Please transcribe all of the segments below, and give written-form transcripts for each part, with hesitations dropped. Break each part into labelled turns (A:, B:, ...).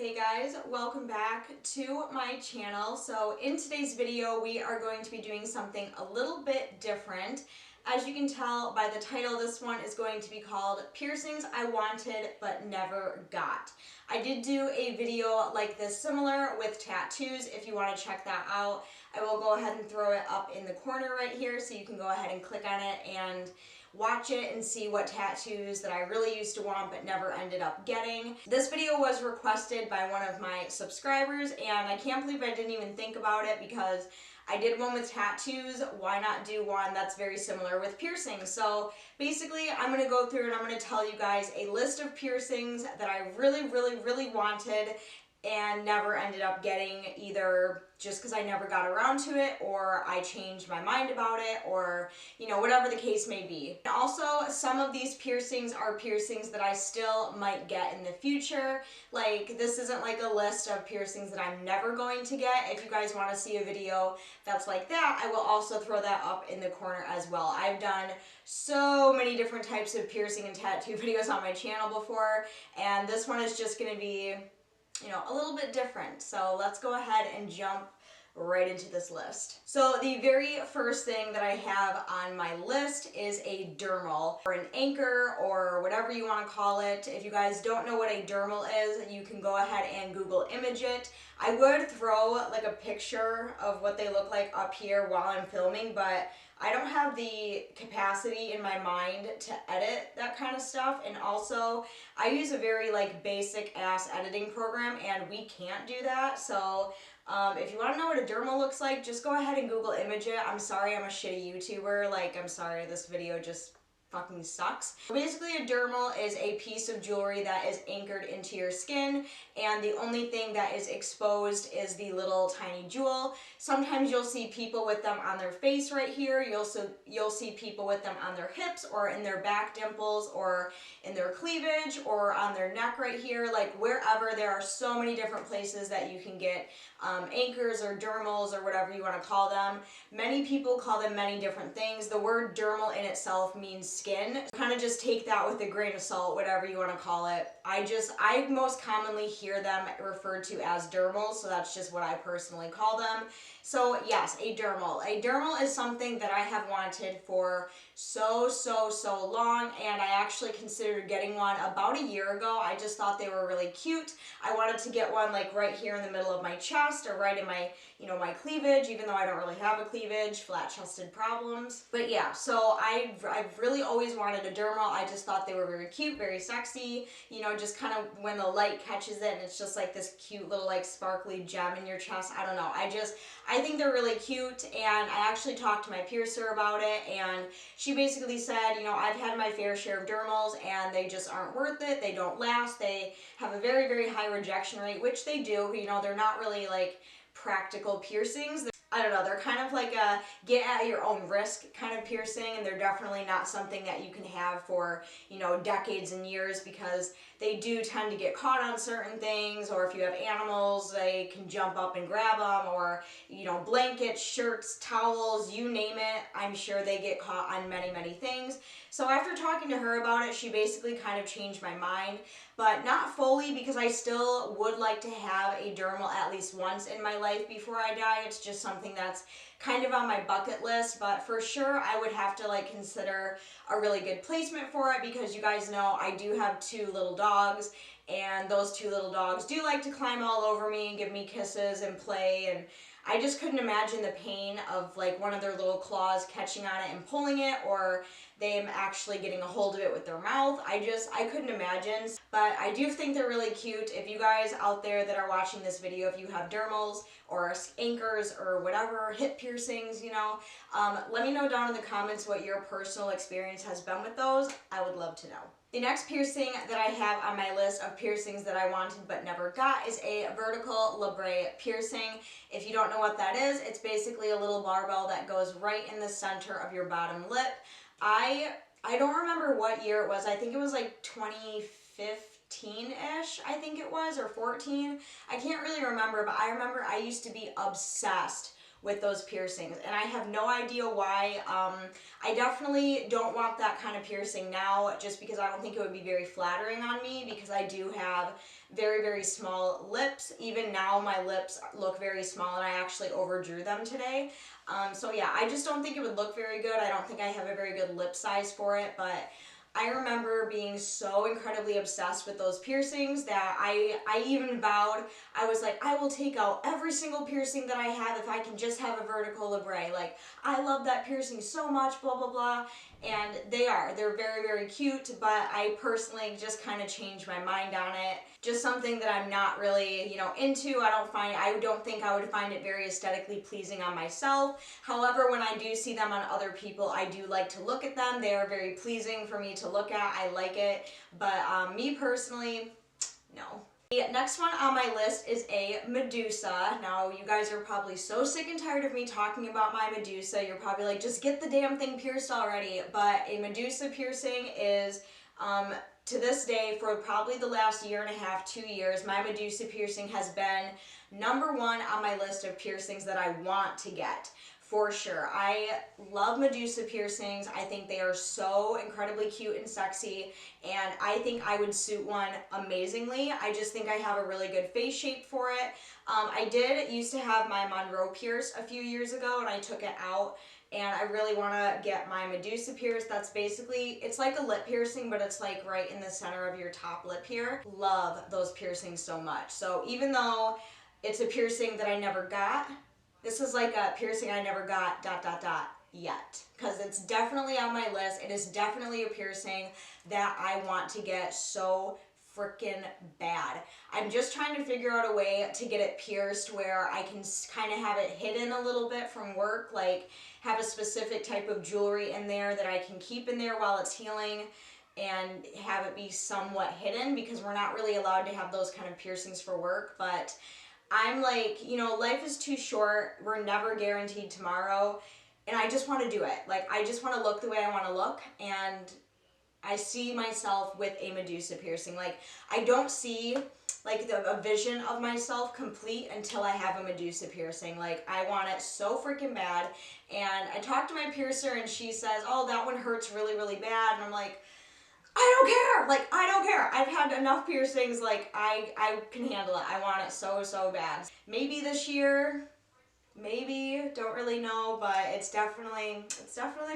A: Hey guys, welcome back to my channel. So in today's video, we are going to be doing something a little bit different. As you can tell by the title, this one is going to be called Piercings I Wanted But Never Got. I did do a video like this similar with tattoos. If you want to check that out, I will go ahead and throw it up in the corner right here so you can go ahead and click on it and watch it and see what tattoos that I really used to want but never ended up getting. This video was requested by one of my subscribers and I can't believe I didn't even think about it because I did one with tattoos. Why not do one that's very similar with piercings? So basically I'm going to go through and I'm going to tell you guys a list of piercings that I really wanted and never ended up getting, either just because I never got around to it or I changed my mind about it, or whatever the case may be. And also, some of these piercings are piercings that I still might get in the future. Like, this isn't like a list of piercings that I'm never going to get. If you guys want to see a video that's like that, I will also throw that up in the corner as well. I've done so many different types of piercing and tattoo videos on my channel before, and this one is just going to be a little bit different. So let's go ahead and jump right into this list. So the very first thing that I have on my list is a dermal, or an anchor, or whatever you want to call it. If you guys don't know what a dermal is, you can go ahead and Google image it. I would throw like a picture of what they look like up here while I'm filming, but I don't have the capacity in my mind to edit that kind of stuff, and also I use a very basic ass editing program and we can't do that. So if you want to know what a dermal looks like, just go ahead and Google image it. I'm sorry, I'm a shitty YouTuber. I'm sorry, this video just fucking sucks. Basically, a dermal is a piece of jewelry that is anchored into your skin, and the only thing that is exposed is the little tiny jewel. Sometimes you'll see people with them on their face right here. You'll see people with them on their hips or in their back dimples or in their cleavage or on their neck right here. Wherever, there are so many different places that you can get anchors or dermals or whatever you want to call them. Many people call them many different things. The word dermal in itself means skin. Kind of just take that with a grain of salt, whatever you want to call it. I most commonly hear them referred to as dermals, so that's just what I personally call them. So yes, a dermal. A dermal is something that I have wanted for so long, and I actually considered getting one about a year ago. I just thought they were really cute. I wanted to get one right here in the middle of my chest, or right in my my cleavage, even though I don't really have a cleavage, flat-chested problems. But yeah, so I've really always wanted a dermal. I just thought they were very cute, very sexy, just kind of when the light catches it and it's just like this cute little sparkly gem in your chest. I don't know, I think they're really cute, and I actually talked to my piercer about it, and she basically said, I've had my fair share of dermals and they just aren't worth it. They don't last. They have a very high rejection rate, which they do. They're not really practical piercings. I don't know, they're kind of like a get at your own risk kind of piercing, and they're definitely not something that you can have for, decades and years, because they do tend to get caught on certain things, or if you have animals, they can jump up and grab them, or, blankets, shirts, towels, you name it, I'm sure they get caught on many things. So after talking to her about it, she basically kind of changed my mind, but not fully, because I still would like to have a dermal at least once in my life before I die. It's just something that's kind of on my bucket list, but for sure I would have to consider a really good placement for it, because you guys know I do have 2 little dogs, and those 2 little dogs do like to climb all over me and give me kisses and play, and I just couldn't imagine the pain of one of their little claws catching on it and pulling it, or them actually getting a hold of it with their mouth. I couldn't imagine. But I do think they're really cute. If you guys out there that are watching this video, if you have dermals or anchors or whatever, hip piercings, let me know down in the comments what your personal experience has been with those. I would love to know. The next piercing that I have on my list of piercings that I wanted but never got is a vertical Labret piercing. If you don't know what that is, it's basically a little barbell that goes right in the center of your bottom lip. I don't remember what year it was. I think it was 2015-ish, I think it was, or 14. I can't really remember, but I remember I used to be obsessed with those piercings, and I have no idea why. I definitely don't want that kind of piercing now, just because I don't think it would be very flattering on me, because I do have very, very small lips. Even now my lips look very small, and I actually overdrew them today. So yeah, I just don't think it would look very good. I don't think I have a very good lip size for it, but I remember being so incredibly obsessed with those piercings that I even vowed, I was like, I will take out every single piercing that I have if I can just have a vertical labret. Like, I love that piercing so much, blah, blah, blah. And they're very, very cute, but I personally just kind of changed my mind on it. Just something that I'm not really, you know, into. I don't think I would find it very aesthetically pleasing on myself. However, when I do see them on other people, I do like to look at them. They are very pleasing for me to look at. I like it, but me personally, no. The next one on my list is a Medusa. Now, you guys are probably so sick and tired of me talking about my Medusa. You're probably like, just get the damn thing pierced already. But a Medusa piercing is, to this day, for probably the last year and a half, 2 years, my Medusa piercing has been number one on my list of piercings that I want to get. For sure. I love Medusa piercings. I think they are so incredibly cute and sexy, and I think I would suit one amazingly. I just think I have a really good face shape for it. I did used to have my Monroe pierced a few years ago, and I took it out, and I really want to get my Medusa pierced. That's basically, it's like a lip piercing, but it's like right in the center of your top lip here. Love those piercings so much. So even though it's a piercing that I never got, this is like a piercing I never got ... yet, because it's definitely on my list. It is definitely a piercing that I want to get so freaking bad. I'm just trying to figure out a way to get it pierced where I can kind of have it hidden a little bit from work, like have a specific type of jewelry in there that I can keep in there while it's healing and have it be somewhat hidden, because we're not really allowed to have those kind of piercings for work. But I'm like, you know, life is too short. We're never guaranteed tomorrow. And I just want to do it. Like, I just want to look the way I want to look. And I see myself with a Medusa piercing. Like, I don't see, like, a vision of myself complete until I have a Medusa piercing. Like, I want it so freaking bad. And I talked to my piercer, and she says, oh, that one hurts really, really bad. And I'm like, I don't care. Like, I don't care. I've had enough piercings. Like, I can handle it. I want it so, so bad. Maybe this year, maybe, don't really know, but it's definitely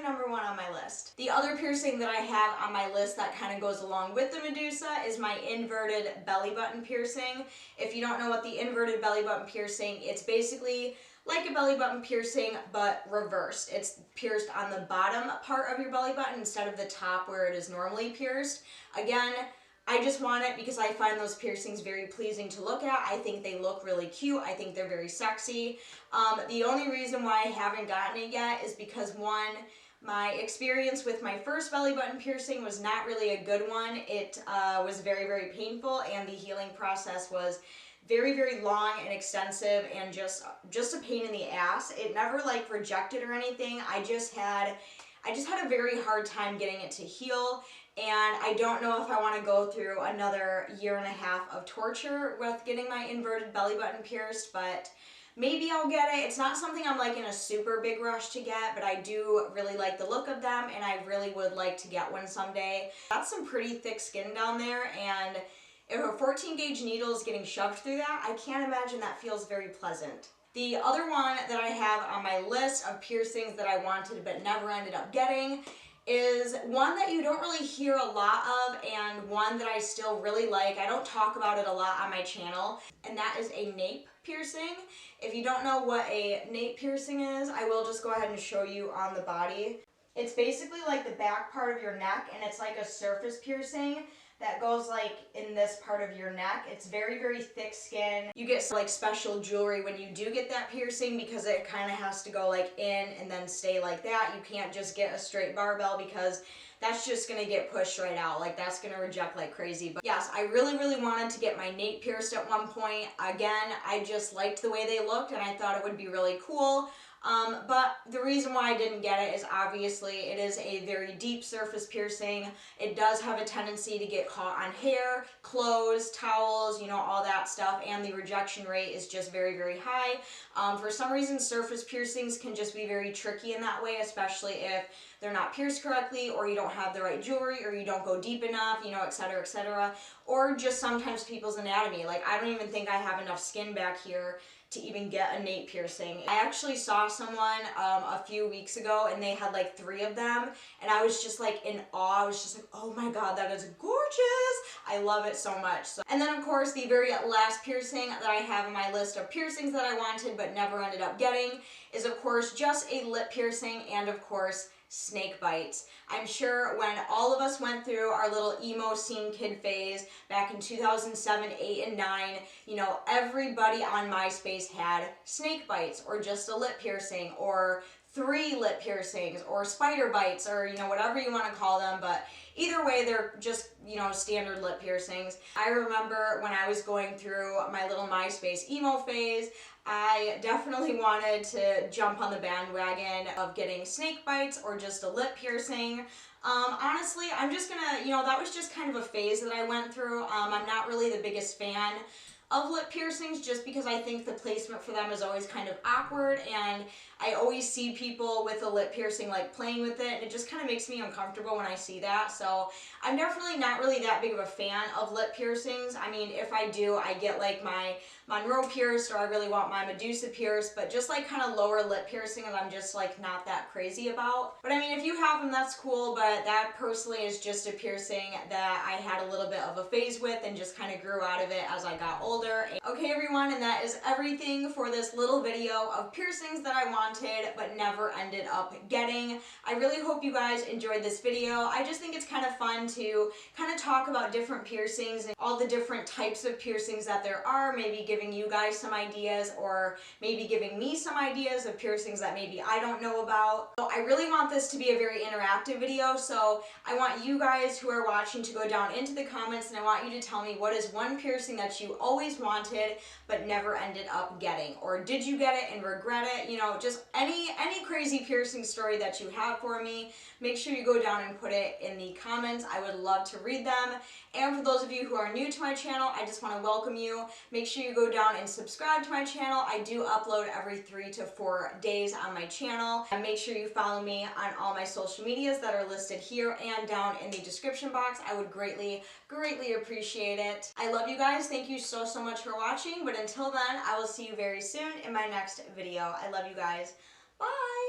A: number one on my list. The other piercing that I have on my list that kind of goes along with the Medusa is my inverted belly button piercing. If you don't know what the inverted belly button piercing, it's basically like a belly button piercing, but reversed. It's pierced on the bottom part of your belly button instead of the top where it is normally pierced. Again, I just want it because I find those piercings very pleasing to look at. I think they look really cute. I think they're very sexy. The only reason why I haven't gotten it yet is because, one, my experience with my first belly button piercing was not really a good one. It was very, very painful, and the healing process was very, very long and extensive, and just a pain in the ass. It never like rejected or anything. I just had a very hard time getting it to heal, and I don't know if I want to go through another year and a half of torture with getting my inverted belly button pierced, but maybe I'll get it. It's not something I'm like in a super big rush to get, but I do really like the look of them, and I really would like to get one someday. That's some pretty thick skin down there, and if a 14 gauge needle is getting shoved through that, I can't imagine that feels very pleasant. The other one that I have on my list of piercings that I wanted but never ended up getting is one that you don't really hear a lot of, and one that I still really like. I don't talk about it a lot on my channel, and that is a nape piercing. If you don't know what a nape piercing is, I will just go ahead and show you on the body. It's basically like the back part of your neck, and it's like a surface piercing that goes like in this part of your neck. It's very, very thick skin. You get like special jewelry when you do get that piercing, because it kind of has to go like in and then stay like that. You can't just get a straight barbell, because that's just gonna get pushed right out. Like, that's gonna reject like crazy. But yes, I really, really wanted to get my nape pierced at one point. Again, I just liked the way they looked, and I thought it would be really cool. But the reason why I didn't get it is obviously it is a very deep surface piercing. It does have a tendency to get caught on hair, clothes, towels, you know, all that stuff, and the rejection rate is just very, very high. For some reason, surface piercings can just be very tricky in that way, especially if they're not pierced correctly, or you don't have the right jewelry, or you don't go deep enough, you know, etc., or just sometimes people's anatomy. Like, I don't even think I have enough skin back here to even get a nape piercing. I actually saw someone a few weeks ago, and they had like 3 of them, and I was just like in awe. I was just like, oh my god, that is gorgeous. I love it so much. So, and then of course the very last piercing that I have on my list of piercings that I wanted but never ended up getting is of course just a lip piercing, and of course snake bites. I'm sure when all of us went through our little emo scene kid phase back in 2007, 8, and 9, you know, everybody on MySpace had snake bites, or just a lip piercing, or 3 lip piercings, or spider bites, or, you know, whatever you want to call them, but either way, they're just, you know, standard lip piercings. I remember when I was going through my little MySpace emo phase, I definitely wanted to jump on the bandwagon of getting snake bites or just a lip piercing. Honestly, I'm just gonna, you know, that was just kind of a phase that I went through. I'm not really the biggest fan of lip piercings, just because I think the placement for them is always kind of awkward, and I always see people with a lip piercing like playing with it, and it just kind of makes me uncomfortable when I see that. So I'm definitely not really that big of a fan of lip piercings. I mean, if I do, I get like my Monroe pierced, or I really want my Medusa pierced, but just like kind of lower lip piercings I'm just like not that crazy about. But I mean, if you have them, that's cool, but that personally is just a piercing that I had a little bit of a phase with and just kind of grew out of it as I got older. Okay everyone, and that is everything for this little video of piercings that I wanted but never ended up getting. I really hope you guys enjoyed this video. I just think it's kind of fun to kind of talk about different piercings and all the different types of piercings that there are, maybe giving you guys some ideas, or maybe giving me some ideas of piercings that maybe I don't know about. So I really want this to be a very interactive video, so I want you guys who are watching to go down into the comments, and I want you to tell me what is one piercing that you always wanted but never ended up getting, or did you get it and regret it? You know, just any crazy piercing story that you have for me, make sure you go down and put it in the comments. I would love to read them. And for those of you who are new to my channel, I just want to welcome you. Make sure you go down and subscribe to my channel. I do upload every 3 to 4 days on my channel. And make sure you follow me on all my social medias that are listed here and down in the description box. I would greatly appreciate it. I love you guys. Thank you so much for watching. But until then, I will see you very soon in my next video. I love you guys. Bye!